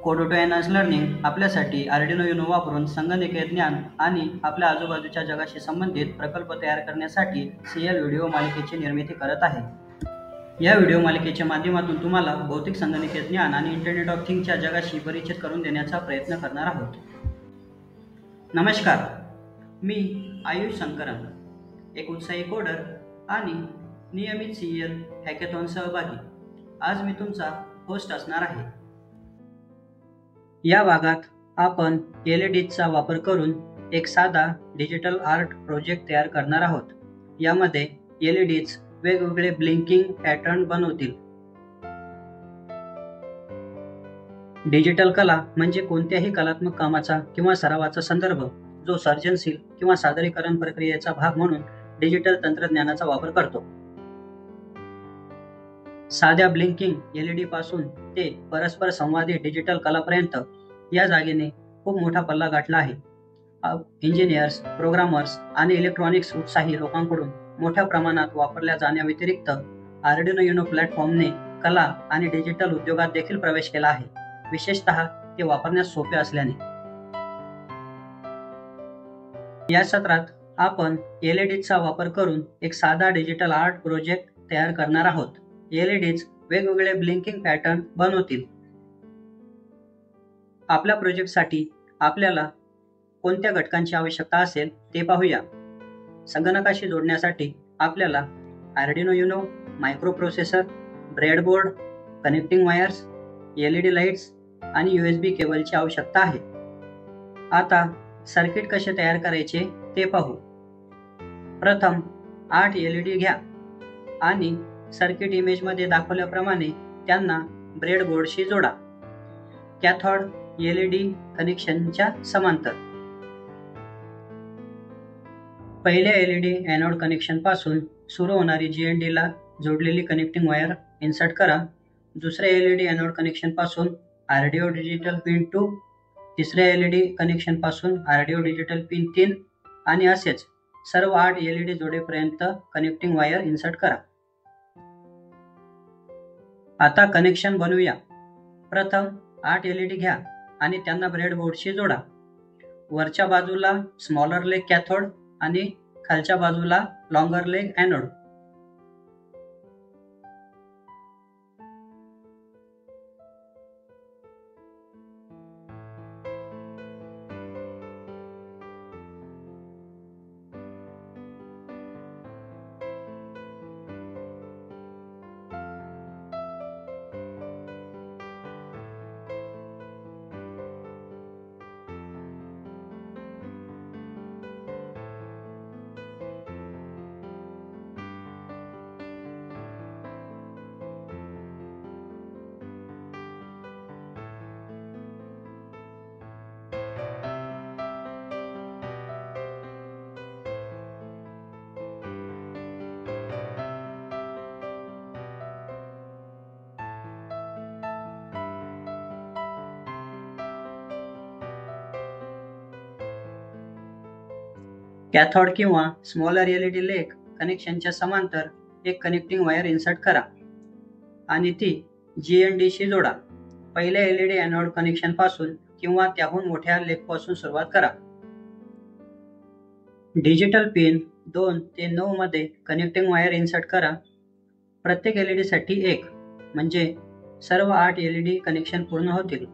Kodo to enhance learning आपल्यासाठी Arduino Uno वापरून संगणकीय ज्ञान आणि आपल्या आजूबाजूच्या जगाशी संबंधित प्रकल्प तयार करण्यासाठी CL व्हिडिओ मालिकेची निर्मिती करत आहे. या व्हिडिओ मालिकेच्या माध्यमातून तुम्हाला भौतिक संगणकीय ज्ञान आणि इंटरनेट ऑफ थिंग्सच्या जगाशी परिचित करून देण्याचा प्रयत्न करणार आहोत. नमस्कार, मी आयुष शंकरन, एक उत्साही कोडर आणि नियमित CL हॅकेथॉन सहभागी. आज मी तुमचा होस्ट असणार आहे. या भागात आपण LEDचा वापर करून एक साधा डिजिटल आर्ट प्रोजेक्ट तयार करणार आहोत. यामध्ये LEDs वेगवेगळे ब्लिंकिंग पॅटर्न बनवतील. डिजिटल कला म्हणजे कोणत्याही कलात्मक कामाचा किंवा सरावाचा संदर्भ जो सर्जनशील किंवा सादरीकरण प्रक्रियेचा भाग म्हणून डिजिटल तंत्रज्ञानाचा वापर करतो. साध्या ब्लिंकिंग LED पासून ते परस्पर संवादी डिजिटल कलापर्यंत या जागेने खूप मोठा पल्ला गाठला आहे. इंजिनियर्स, प्रोग्रामर्स आणि इलेक्ट्रॉनिक्स उत्साही लोकांकडून मोठ्या प्रमाणात वापरल्या जाण्याव्यतिरिक्त आर्डिनो युनो प्लॅटफॉर्मने कला आणि डिजिटल उद्योगात देखील प्रवेश केला आहे, विशेषतः ते वापरण्यास सोपे असल्याने. या सत्रात आपण LEDचा वापर करून एक साधा डिजिटल आर्ट प्रोजेक्ट तयार करणार आहोत. LEDs वेगवेगळे ब्लिंकिंग पॅटर्न बनवतील. आपल्या प्रोजेक्टसाठी आपल्याला कोणत्या घटकांची आवश्यकता असेल ते पाहूया. संगणकाशी जोडण्यासाठी आपल्याला Arduino Uno, microprocessor, breadboard, connecting wires, LED lights आणि USB केबलची आवश्यकता आहे. आता सर्किट कसे तयार करायचे ते पाहू. प्रथम 8 LED घ्या आणि सर्किट इमेजमध्ये दाखवल्याप्रमाणे त्यांना ब्रेडबोर्डशी जोडा. कॅथोड LED कनेक्शनच्या समांतर. पहिल्या LED एनोड कनेक्शन पासून सुरू होणारी GND ला जोडलेली कनेक्टिंग वायर इन्सर्ट करा. दुसऱ्या LED एनोड कनेक्शन पासून RDO डिजिटल पिन 2, तिसऱ्या LED कनेक्शन पासून RDO डिजिटल पिन 3 आणि असेच सर्व 8 LED जोडेपर्यंत कनेक्टिंग वायर इन्सर्ट करा. आता कनेक्शन बनवूया. प्रथम 8 LED घ्या आणि त्यांना ब्रेडबोर्डशी जोडा. वरच्या बाजूला स्मॉलर लेग कॅथोड आणि खालच्या बाजूला लॉंगर लेग एनोड. कॅथोड किंवा स्मॉलर LED लेग कनेक्शनच्या समांतर एक कनेक्टिंग वायर इन्सर्ट करा आणि ती GND शी जोडा. पहिल्या LED एनोड कनेक्शन पासून किंवा त्याहून मोठ्या लेग पासून सुरुवात करा. डिजिटल पिन 2 ते 9 मध्ये कनेक्टिंग वायर इन्सर्ट करा. प्रत्येक LED साठी एक, म्हणजे सर्व 8 LED कनेक्शन पूर्ण होतील.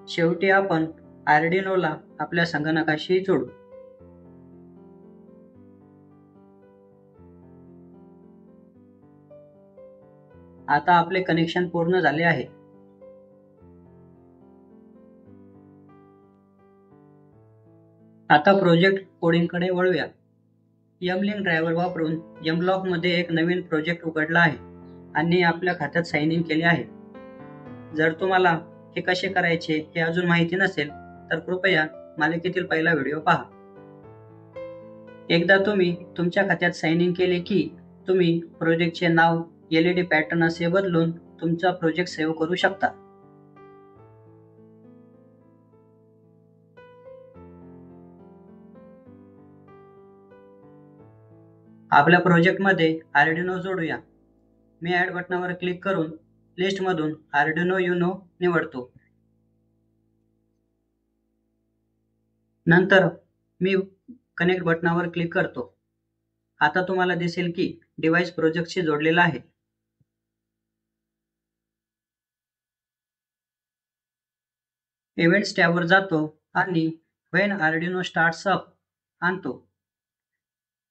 शेवटी आपण आर्डिनोला आपल्या संगणकाशी जोडू. आता आपले कनेक्शन पूर्ण झाले आहे. आता प्रोजेक्ट कोडिंगकडे वळूया. एमलिंक ड्रायव्हर वापरून एमब्लॉक मध्ये एक नवीन प्रोजेक्ट उघडला आहे आणि आपल्या खात्यात साइन इन केले आहे. जर तुम्हाला हे कसे करायचे हे अजून माहिती नसेल तर कृपया मालिकेतील पहिला व्हिडिओ पहा. एकदा तुम्ही तुमच्या खात्यात साइन इन केले की तुम्ही प्रोजेक्टचे नाव LED पॅटर्न असे बदलून तुमचा प्रोजेक्ट सेव्ह करू शकता. आपल्या प्रोजेक्टमध्ये आर्डिनो जोडूया. मी ऍड बटनावर क्लिक करून लिस्टमधून आर्डिनो युनो निवडतो. नंतर मी कनेक्ट बटनावर क्लिक करतो. आता तुम्हाला दिसेल की डिव्हाइस प्रोजेक्टशी जोडलेला आहे. इव्हेंट्स टॅबवर जातो आणि व्हेन आर्डिनो स्टार्ट्स अप आणतो.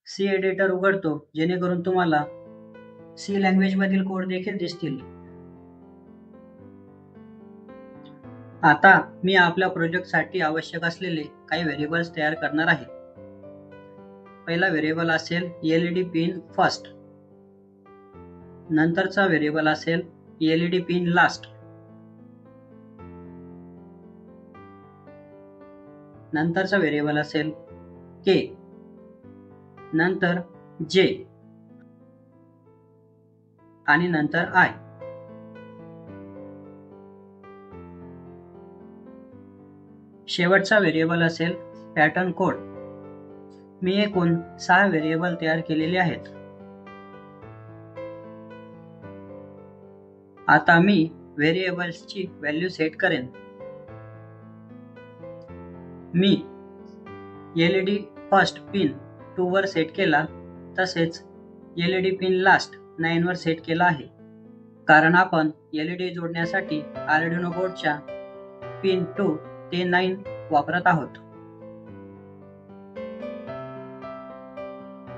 सी एडिटर उघडतो जेणेकरून तुम्हाला सी लँग्वेज मधील कोड देखील दिसतील. आता मी आपल्या प्रोजेक्टसाठी आवश्यक असलेले काही व्हेरिएबल्स तयार करणार आहे. पहिला व्हेरिएबल असेल LED पिन फर्स्ट. नंतरचा व्हेरिएबल असेल LED पिन लास्ट. नंतरचा व्हेरिएबल असेल K. नंतर J आणि नंतर I. शेवटचा व्हेरिएबल असेल पॅटर्न कोड. मी एकूण 6 व्हेरिएबल तयार केलेले आहेत. आता मी व्हेरिएबल्सची व्हॅल्यू सेट करेन. मी LED फर्स्ट पिन 2 वर सेट केला, तसेच LED पिन लास्ट 9 वर सेट केला आहे, कारण आपण LED जोडण्यासाठी आर्डिनो बोर्डच्या पिन 2 ते 9 वापरत आहोत.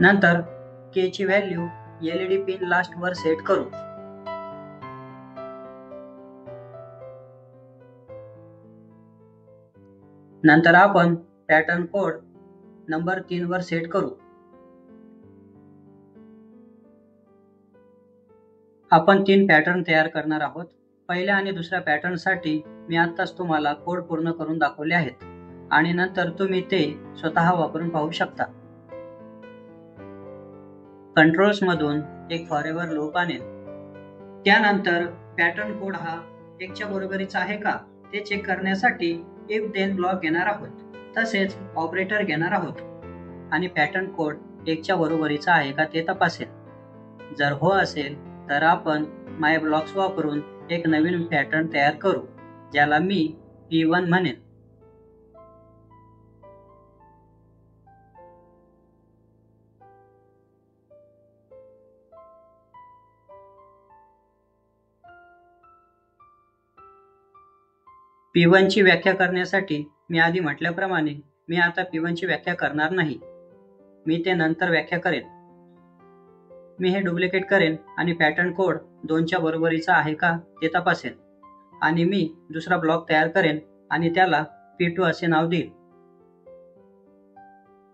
नंतर K ची व्हॅल्यू LED पिन लास्ट वर सेट करू. नंतर आपण पॅटर्न कोड नंबर 3 वर सेट करू. आपण 3 पॅटर्न तयार करणार आहोत. पहिल्या आणि दुसऱ्या पॅटर्नसाठी मी आत्ताच तुम्हाला कोड पूर्ण करून दाखवले आहेत आणि नंतर तुम्ही ते स्वतः वापरून पाहू शकता. कंट्रोल्स मधून एक फॉरएव्हर लूप आणेन. त्यानंतर पॅटर्न कोड हा 1 च्या बरोबरीचा आहे का ते चेक करण्यासाठी इफ देन ब्लॉक घेणार आहोत, तसेच ऑपरेटर घेणार आहोत आणि पॅटर्न कोड 1 च्या बरोबरीचा आहे का ते तपासेल. जर हो असेल तर आपण माय ब्लॉक्स वापरून एक नवीन पॅटर्न तयार करू, ज्याला मी P1 म्हणेन. P1 ची व्याख्या करण्यासाठी मी आधी म्हटल्याप्रमाणे मी आता P1 ची व्याख्या करणार नाही. मी ते नंतर व्याख्या करेन. मी हे डुप्लिकेट करेन आणि पॅटर्न कोड 2 च्या बरोबरीचा आहे का ते तपासेन आणि मी दुसरा ब्लॉक तयार करेन आणि त्याला P2 असे नाव देईन.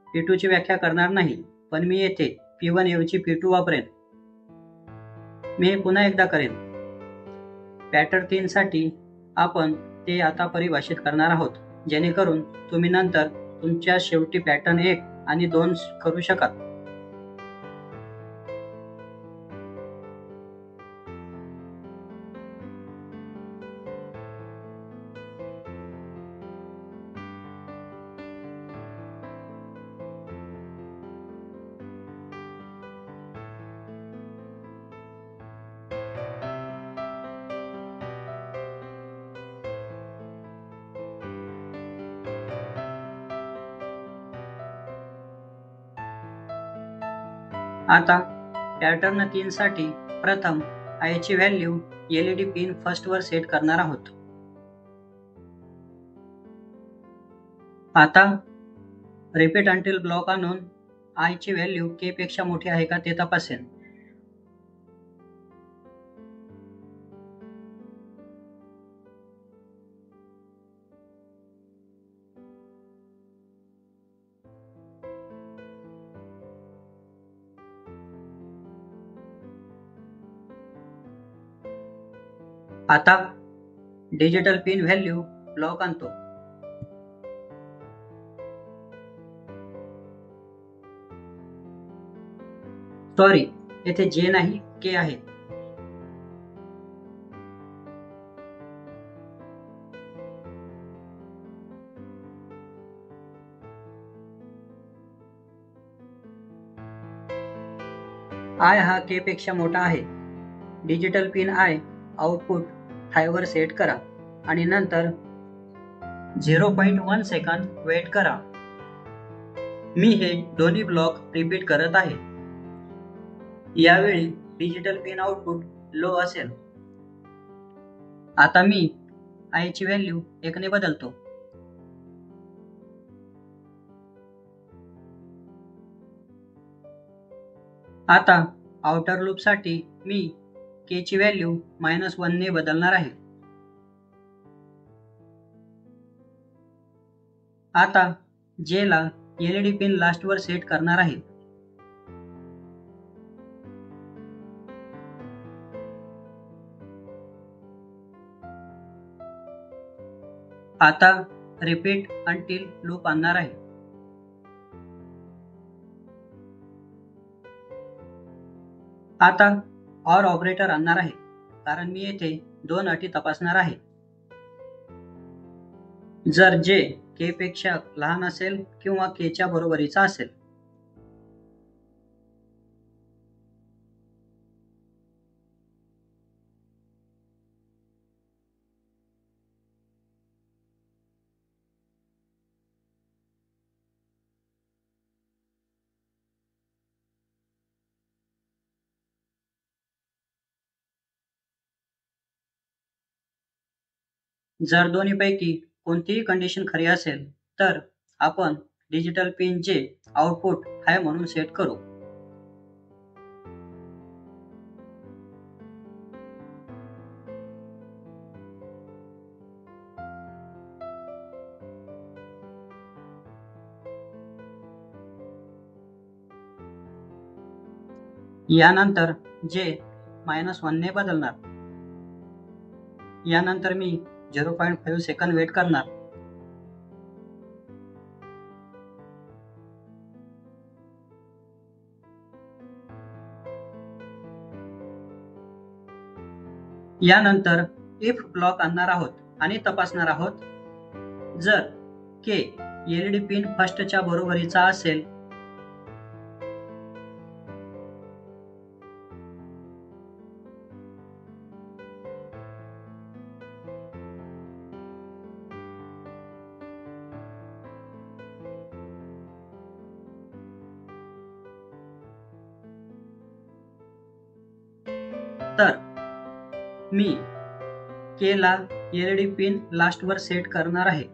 P2 ची व्याख्या करणार नाही, पण मी येथे P1 ऐवजी P2 वापरेन. मी हे पुन्हा एकदा करेन. पॅटर्न 3 साठी आपण ते आता परिभाषित करणार आहोत, जेणेकरून तुम्ही नंतर तुमच्या शेवटी पॅटर्न 1 आणि 2 करू शकाल. आता पॅटर्न 3 साठी प्रथम I ची व्हॅल्यू LED पिन फर्स्ट वर सेट करणार आहोत. आता रिपीट अंटील ब्लॉक आणून I ची व्हॅल्यू K पेक्षा मोठी आहे का ते तपासेन. आता डिजिटल पिन व्हॅल्यू ब्लॉक आणतो. सॉरी, येथे जे नाही के आहे. आय हा के पेक्षा मोठा आहे. डिजिटल पिन आय आउटपुट हायवर सेट करा आणि नंतर 0.1 सेकंद वेट करा. मी हे दोन्ही ब्लॉक रिपीट करत आहे. यावेळी डिजिटल पिन आउटपुट लो असेल. आता मी आय ची व्हॅल्यू 1 ने बदलतो. आता आउटर लूप साठी मी के ची व्हॅल्यू -1 ने बदलणार आहे. आता जे ला एलईडी पिन लास्ट वर सेट करणार आहे. आता रिपीट अंटील लूप आणणार आहे. आता ऑर ऑपरेटर आणणार आहे, कारण मी येथे 2 अटी तपासणार आहे. जर जे के पेक्षा लहान असेल किंवा के च्या बरोबरीचा असेल. जर दोन्हीपैकी कोणतीही कंडिशन खरी असेल तर आपण डिजिटल पिन जे आउटपुट हाय म्हणून सेट करू. यानंतर जे -1 ने बदलणार. यानंतर मी 0.5 सेकंद वेट करणार. यानंतर इफ ब्लॉक आणणार आहोत आणि तपासणार आहोत. जर के एलईडी पिन फर्स्टच्या बरोबरीचा असेल तर मी के ला एलईडी पिन लास्ट वर सेट करणार आहे.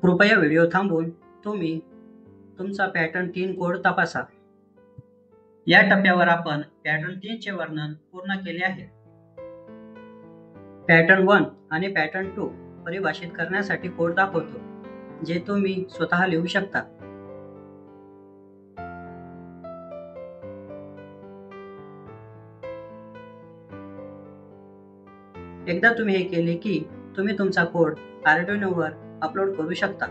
कृपया व्हिडिओ थांबवून तुम्ही तुमचा पॅटर्न 3 कोड तपासा. या टप्प्यावर आपण पॅटर्न 3 चे वर्णन पूर्ण केले आहे. पॅटर्न 1 आणि पॅटर्न 2 परिभाषित करण्यासाठी कोड दाखवतो, जे तुम्ही स्वतः लिहू शकता. एकदा तुम्ही हे केले की तुम्ही तुमचा कोड आर्डिनो वर अपलोड करू शकता.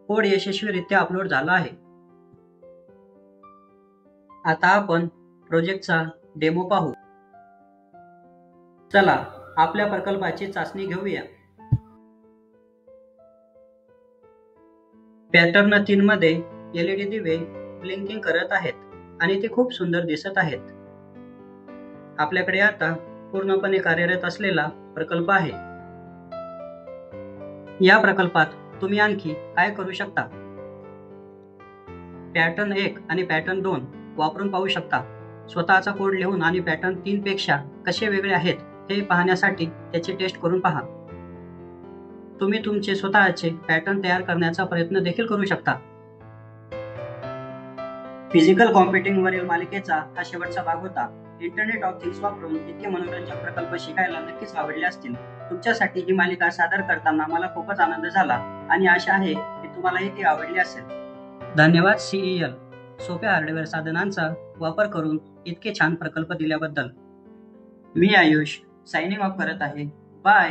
कोड यशस्वीरित्या अपलोड झाला आहे. आता आपण प्रोजेक्टचा डेमो पाहू. चला आपल्या प्रकल्पाची चाचणी घेऊया. पॅटर्न 3 मध्ये एलईडी दिवे ब्लिंकिंग करत आहेत आणि ते खूप सुंदर दिसत आहेत. आपल्याकडे आता पूर्णपणे कार्यरत असलेला प्रकल्प आहे. या प्रकल्पात तुम्ही आणखी काय करू शकता? पॅटर्न 1 आणि पॅटर्न 2 वापरून पाहू शकता. स्वतःचा कोड लिहून आणि पॅटर्न 3 पेक्षा कसे वेगळे आहेत हे पाहण्यासाठी त्याची टेस्ट करून पहा. तुम्ही तुमचे स्वतःचे पॅटर्न तयार करण्याचा प्रयत्न देखील करू शकता. फिजिकल कॉम्प्युटिंग वरील मालिकेचा हा शेवटचा भाग होता. इंटरनेट ऑफ थिंग्स वापरून इतके मनोरंजक प्रकल्प शिकायला नक्कीच आवडले असतील. तुमच्यासाठी ही मालिका सादर करताना मला खूपच आनंद झाला आणि आशा आहे की तुम्हालाही ती आवडली असेल. धन्यवाद CEL, सोप्या हार्डवेअर साधनांचा वापर करून इतके छान प्रकल्प दिल्याबद्दल. मी आयुष सायनिंग ऑफ करत आहे. बाय.